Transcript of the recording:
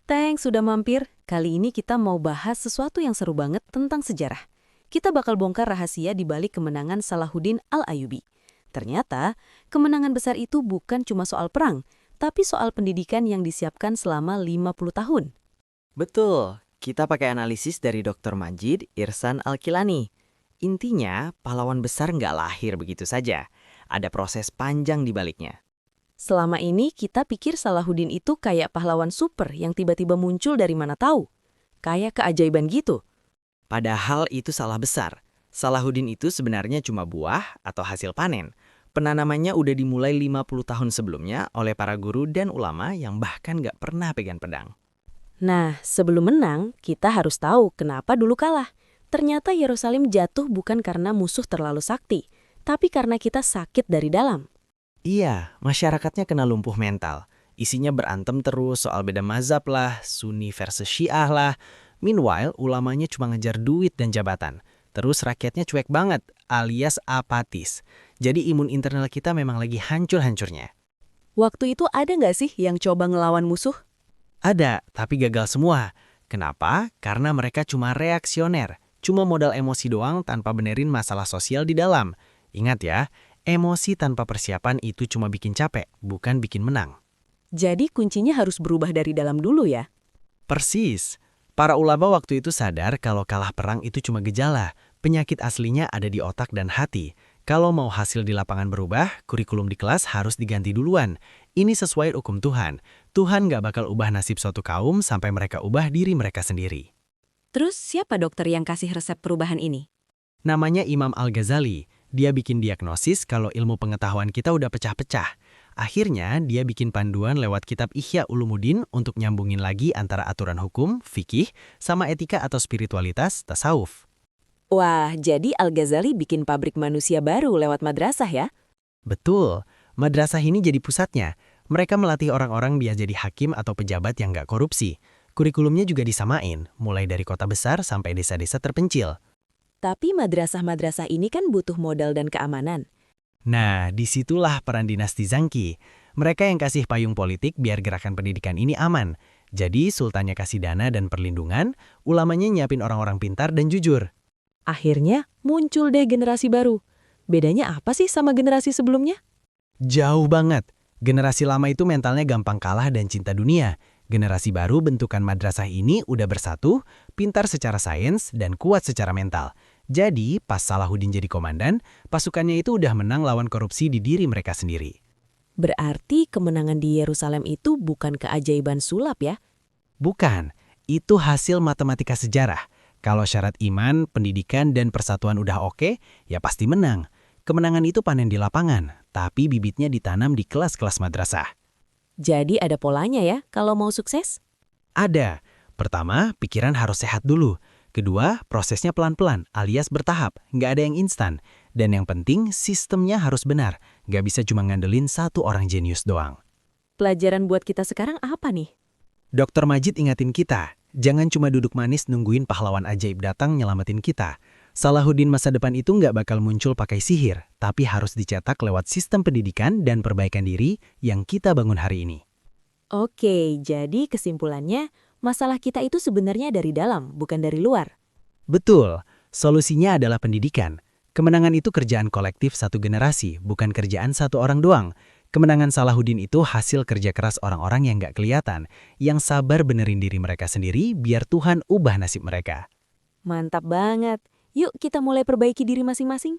Thanks sudah mampir. Kali ini kita mau bahas sesuatu yang seru banget tentang sejarah. Kita bakal bongkar rahasia di balik kemenangan Salahuddin Al-Ayyubi. Ternyata, kemenangan besar itu bukan cuma soal perang, tapi soal pendidikan yang disiapkan selama 50 tahun. Betul, kita pakai analisis dari Dr. Majid Irsan Al-Kilani. Intinya, pahlawan besar nggak lahir begitu saja. Ada proses panjang di baliknya. Selama ini kita pikir Salahuddin itu kayak pahlawan super yang tiba-tiba muncul dari mana tahu. Kayak keajaiban gitu. Padahal itu salah besar. Salahuddin itu sebenarnya cuma buah atau hasil panen. Penanamannya udah dimulai 50 tahun sebelumnya oleh para guru dan ulama yang bahkan nggak pernah pegang pedang. Nah, sebelum menang, kita harus tahu kenapa dulu kalah. Ternyata Yerusalem jatuh bukan karena musuh terlalu sakti, tapi karena kita sakit dari dalam. Iya, masyarakatnya kena lumpuh mental. Isinya berantem terus soal beda mazhab lah, Sunni versus Syiah lah. Meanwhile, ulamanya cuma ngejar duit dan jabatan. Terus rakyatnya cuek banget, alias apatis. Jadi imun internal kita memang lagi hancur-hancurnya. Waktu itu ada nggak sih yang coba ngelawan musuh? Ada, tapi gagal semua. Kenapa? Karena mereka cuma reaksioner. Cuma modal emosi doang tanpa benerin masalah sosial di dalam. Ingat ya, emosi tanpa persiapan itu cuma bikin capek, bukan bikin menang. Jadi kuncinya harus berubah dari dalam dulu ya. Persis. Para ulama waktu itu sadar kalau kalah perang itu cuma gejala. Penyakit aslinya ada di otak dan hati. Kalau mau hasil di lapangan berubah, kurikulum di kelas harus diganti duluan. Ini sesuai hukum Tuhan. Tuhan nggak bakal ubah nasib suatu kaum sampai mereka ubah diri mereka sendiri. Terus siapa dokter yang kasih resep perubahan ini? Namanya Imam Al-Ghazali. Dia bikin diagnosis kalau ilmu pengetahuan kita udah pecah-pecah. Akhirnya, dia bikin panduan lewat kitab Ihya Ulumuddin untuk nyambungin lagi antara aturan hukum, fikih, sama etika atau spiritualitas, tasawuf. Wah, jadi Al-Ghazali bikin pabrik manusia baru lewat madrasah ya? Betul, madrasah ini jadi pusatnya. Mereka melatih orang-orang biar jadi hakim atau pejabat yang nggak korupsi. Kurikulumnya juga disamain, mulai dari kota besar sampai desa-desa terpencil. Tapi madrasah-madrasah ini kan butuh modal dan keamanan. Nah, disitulah peran dinasti Zangki. Mereka yang kasih payung politik biar gerakan pendidikan ini aman. Jadi, sultannya kasih dana dan perlindungan, ulamanya nyiapin orang-orang pintar dan jujur. Akhirnya muncul deh generasi baru. Bedanya apa sih sama generasi sebelumnya? Jauh banget. Generasi lama itu mentalnya gampang kalah dan cinta dunia. Generasi baru bentukan madrasah ini udah bersatu, pintar secara sains, dan kuat secara mental. Jadi, pas Salahuddin jadi komandan, pasukannya itu udah menang lawan korupsi di diri mereka sendiri. Berarti kemenangan di Yerusalem itu bukan keajaiban sulap ya? Bukan, itu hasil matematika sejarah. Kalau syarat iman, pendidikan, dan persatuan udah oke, ya pasti menang. Kemenangan itu panen di lapangan, tapi bibitnya ditanam di kelas-kelas madrasah. Jadi ada polanya ya kalau mau sukses? Ada. Pertama, pikiran harus sehat dulu. Kedua, prosesnya pelan-pelan, alias bertahap, nggak ada yang instan. Dan yang penting, sistemnya harus benar. Nggak bisa cuma ngandelin satu orang jenius doang. Pelajaran buat kita sekarang apa nih? Dr. Majid ingatin kita, jangan cuma duduk manis nungguin pahlawan ajaib datang nyelamatin kita. Salahuddin masa depan itu nggak bakal muncul pakai sihir, tapi harus dicetak lewat sistem pendidikan dan perbaikan diri yang kita bangun hari ini. Oke, jadi kesimpulannya, masalah kita itu sebenarnya dari dalam, bukan dari luar. Betul, solusinya adalah pendidikan. Kemenangan itu kerjaan kolektif satu generasi, bukan kerjaan satu orang doang. Kemenangan Salahuddin itu hasil kerja keras orang-orang yang nggak kelihatan, yang sabar benerin diri mereka sendiri biar Tuhan ubah nasib mereka. Mantap banget. Yuk kita mulai perbaiki diri masing-masing.